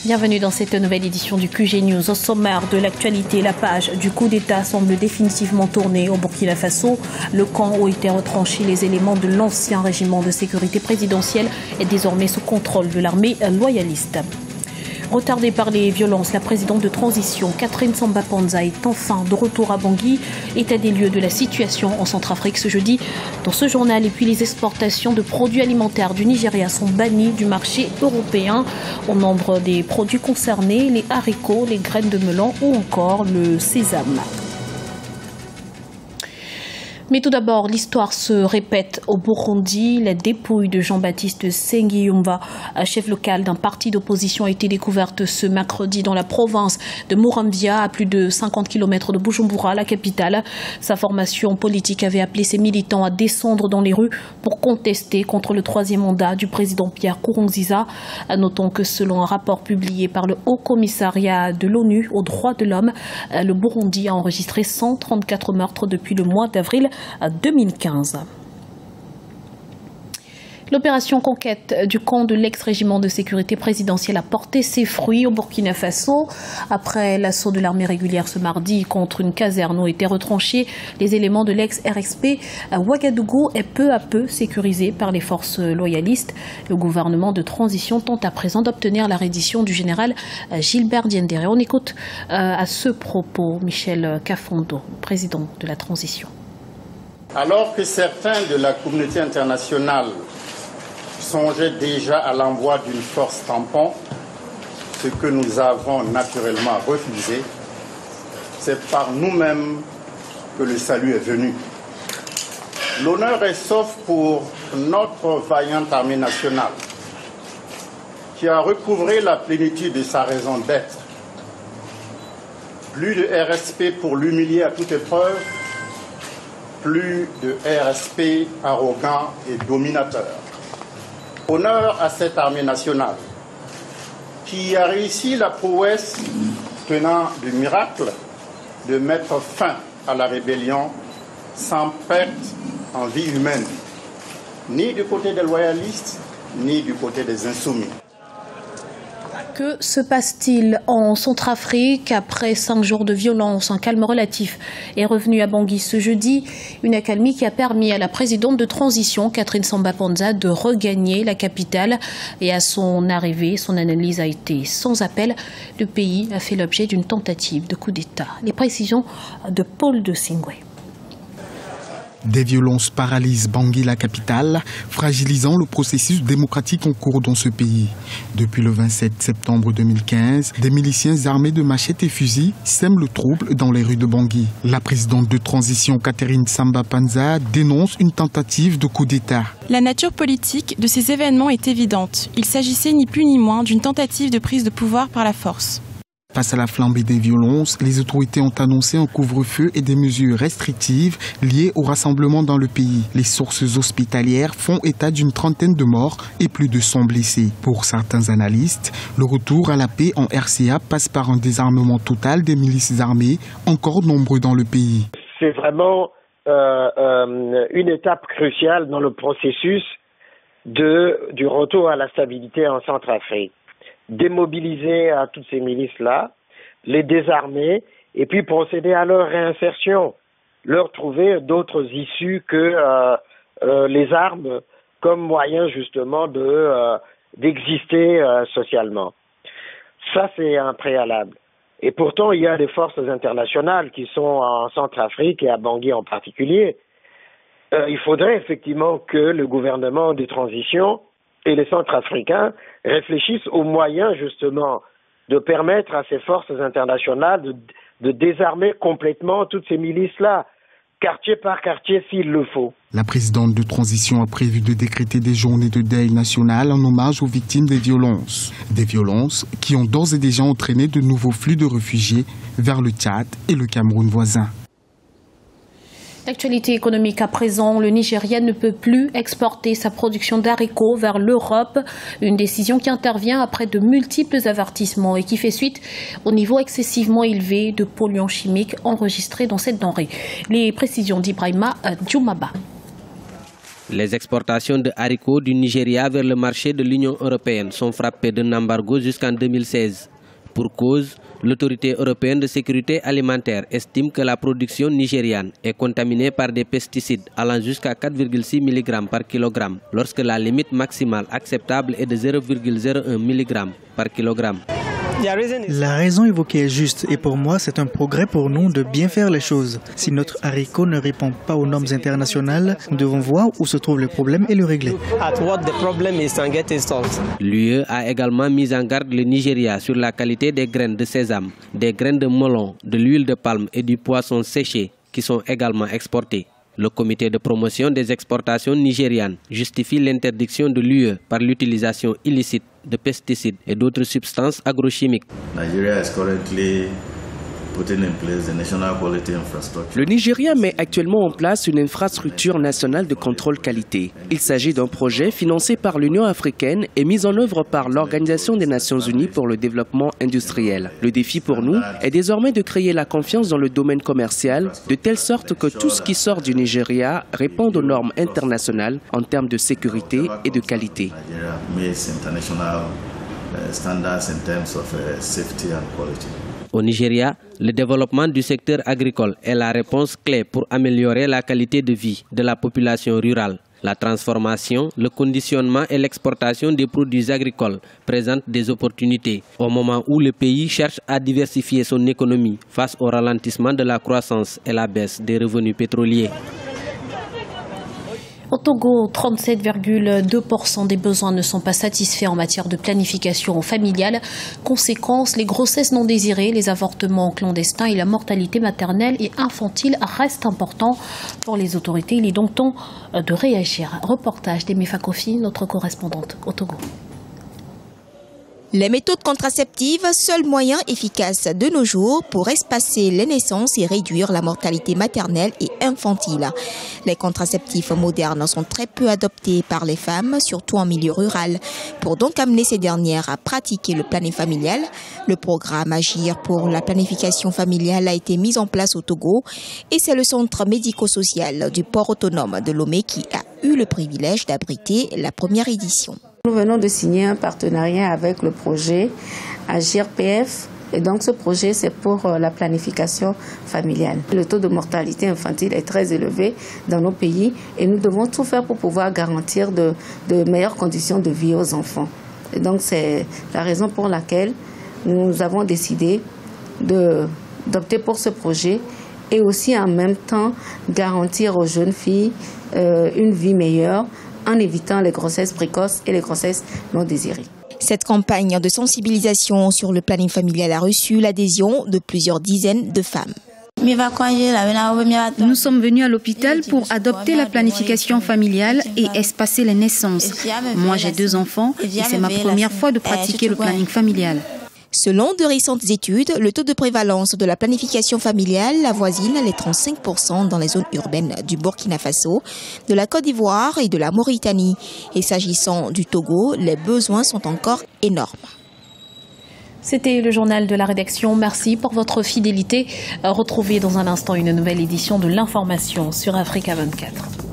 Bienvenue dans cette nouvelle édition du QG News. Au sommaire de l'actualité, la page du coup d'État semble définitivement tournée au Burkina Faso. Le camp où étaient retranchés les éléments de l'ancien régiment de sécurité présidentielle est désormais sous contrôle de l'armée loyaliste. Retardée par les violences, la présidente de transition, Catherine Samba-Panza, est enfin de retour à Bangui. État des lieux de la situation en Centrafrique ce jeudi dans ce journal. Et puis les exportations de produits alimentaires du Nigeria sont bannies du marché européen. Au nombre des produits concernés, les haricots, les graines de melon ou encore le sésame. Mais tout d'abord, l'histoire se répète au Burundi. La dépouille de Jean-Baptiste Nsengiyumva, chef local d'un parti d'opposition, a été découverte ce mercredi dans la province de Muramvya, à plus de 50 km de Bujumbura, la capitale. Sa formation politique avait appelé ses militants à descendre dans les rues pour contester contre le troisième mandat du président Pierre Nkurunziza. Notons que selon un rapport publié par le Haut Commissariat de l'ONU aux droits de l'homme, le Burundi a enregistré 134 meurtres depuis le mois d'avril 2015. L'opération conquête du camp de l'ex-régiment de sécurité présidentielle a porté ses fruits au Burkina Faso. Après l'assaut de l'armée régulière ce mardi contre une caserne où étaient retranchés les éléments de l'ex-RXP, Ouagadougou est peu à peu sécurisé par les forces loyalistes. Le gouvernement de transition tente à présent d'obtenir la reddition du général Gilbert Diendéré. On écoute à ce propos Michel Kafondo, président de la transition. Alors que certains de la communauté internationale songeaient déjà à l'envoi d'une force tampon, ce que nous avons naturellement refusé, c'est par nous-mêmes que le salut est venu. L'honneur est sauf pour notre vaillante armée nationale, qui a recouvré la plénitude de sa raison d'être. Plus de RSP pour l'humilier à toute épreuve, plus de RSP arrogant et dominateur. Honneur à cette armée nationale qui a réussi la prouesse tenant du miracle de mettre fin à la rébellion sans perte en vie humaine, ni du côté des loyalistes, ni du côté des insoumis. Que se passe-t-il en Centrafrique? Après 5 jours de violence, un calme relatif est revenu à Bangui ce jeudi. Une accalmie qui a permis à la présidente de transition, Catherine Samba-Panza, de regagner la capitale. Et à son arrivée, son analyse a été sans appel. Le pays a fait l'objet d'une tentative de coup d'État. Les précisions de Paul de Singwe. Des violences paralysent Bangui, la capitale, fragilisant le processus démocratique en cours dans ce pays. Depuis le 27 septembre 2015, des miliciens armés de machettes et fusils sèment le trouble dans les rues de Bangui. La présidente de transition, Catherine Samba-Panza, dénonce une tentative de coup d'État. La nature politique de ces événements est évidente. Il s'agissait ni plus ni moins d'une tentative de prise de pouvoir par la force. Face à la flambée des violences, les autorités ont annoncé un couvre-feu et des mesures restrictives liées au rassemblement dans le pays. Les sources hospitalières font état d'une trentaine de morts et plus de 100 blessés. Pour certains analystes, le retour à la paix en RCA passe par un désarmement total des milices armées, encore nombreux dans le pays. C'est vraiment une étape cruciale dans le processus du retour à la stabilité en Centrafrique. Démobiliser toutes ces milices-là, les désarmer et puis procéder à leur réinsertion, leur trouver d'autres issues que les armes comme moyen justement d'exister socialement. Ça, c'est un préalable. Et pourtant, il y a des forces internationales qui sont en Centrafrique et à Bangui en particulier. Il faudrait effectivement que le gouvernement de transition et les Centrafricains réfléchissent aux moyens justement de permettre à ces forces internationales de désarmer complètement toutes ces milices-là, quartier par quartier s'il le faut. La présidente de transition a prévu de décréter des journées de deuil national en hommage aux victimes des violences. Des violences qui ont d'ores et déjà entraîné de nouveaux flux de réfugiés vers le Tchad et le Cameroun voisin. L'actualité économique à présent, le Nigeria ne peut plus exporter sa production d'haricots vers l'Europe. Une décision qui intervient après de multiples avertissements et qui fait suite au niveau excessivement élevé de polluants chimiques enregistrés dans cette denrée. Les précisions d'Ibrahima Djoumaba. Les exportations de haricots du Nigeria vers le marché de l'Union européenne sont frappées d'un embargo jusqu'en 2016. Pour cause, l'autorité européenne de sécurité alimentaire estime que la production nigériane est contaminée par des pesticides allant jusqu'à 4,6 mg par kilogramme, lorsque la limite maximale acceptable est de 0,01 mg par kilogramme. La raison évoquée est juste et pour moi c'est un progrès pour nous de bien faire les choses. Si notre haricot ne répond pas aux normes internationales, nous devons voir où se trouve le problème et le régler. L'UE a également mis en garde le Nigeria sur la qualité des graines de sésame, des graines de melon, de l'huile de palme et du poisson séché qui sont également exportés. Le comité de promotion des exportations nigérianes justifie l'interdiction de l'UE par l'utilisation illicite de pesticides et d'autres substances agrochimiques. Le Nigeria met actuellement en place une infrastructure nationale de contrôle qualité. Il s'agit d'un projet financé par l'Union africaine et mis en œuvre par l'Organisation des Nations Unies pour le développement industriel. Le défi pour nous est désormais de créer la confiance dans le domaine commercial, de telle sorte que tout ce qui sort du Nigeria réponde aux normes internationales en termes de sécurité et de qualité. Au Nigeria, le développement du secteur agricole est la réponse clé pour améliorer la qualité de vie de la population rurale. La transformation, le conditionnement et l'exportation des produits agricoles présentent des opportunités au moment où le pays cherche à diversifier son économie face au ralentissement de la croissance et la baisse des revenus pétroliers. Au Togo, 37,2% des besoins ne sont pas satisfaits en matière de planification familiale. Conséquence, les grossesses non désirées, les avortements clandestins et la mortalité maternelle et infantile restent importants pour les autorités. Il est donc temps de réagir. Reportage d'Emefa Kofi, notre correspondante au Togo. Les méthodes contraceptives, seul moyen efficace de nos jours pour espacer les naissances et réduire la mortalité maternelle et infantile. Les contraceptifs modernes sont très peu adoptés par les femmes, surtout en milieu rural. Pour donc amener ces dernières à pratiquer le planning familial, le programme Agir pour la planification familiale a été mis en place au Togo et c'est le centre médico-social du port autonome de Lomé qui a eu le privilège d'abriter la première édition. Nous venons de signer un partenariat avec le projet Agir PF. Et donc ce projet, c'est pour la planification familiale. Le taux de mortalité infantile est très élevé dans nos pays et nous devons tout faire pour pouvoir garantir de meilleures conditions de vie aux enfants. Et donc c'est la raison pour laquelle nous avons décidé d'opter pour ce projet et aussi en même temps garantir aux jeunes filles une vie meilleure en évitant les grossesses précoces et les grossesses non désirées. Cette campagne de sensibilisation sur le planning familial a reçu l'adhésion de plusieurs dizaines de femmes. Nous sommes venus à l'hôpital pour adopter la planification familiale et espacer les naissances. Moi, j'ai 2 enfants et c'est ma première fois de pratiquer le planning familial. Selon de récentes études, le taux de prévalence de la planification familiale avoisine les 35% dans les zones urbaines du Burkina Faso, de la Côte d'Ivoire et de la Mauritanie. Et s'agissant du Togo, les besoins sont encore énormes. C'était le journal de la rédaction. Merci pour votre fidélité. Retrouvez dans un instant une nouvelle édition de l'information sur Africa 24.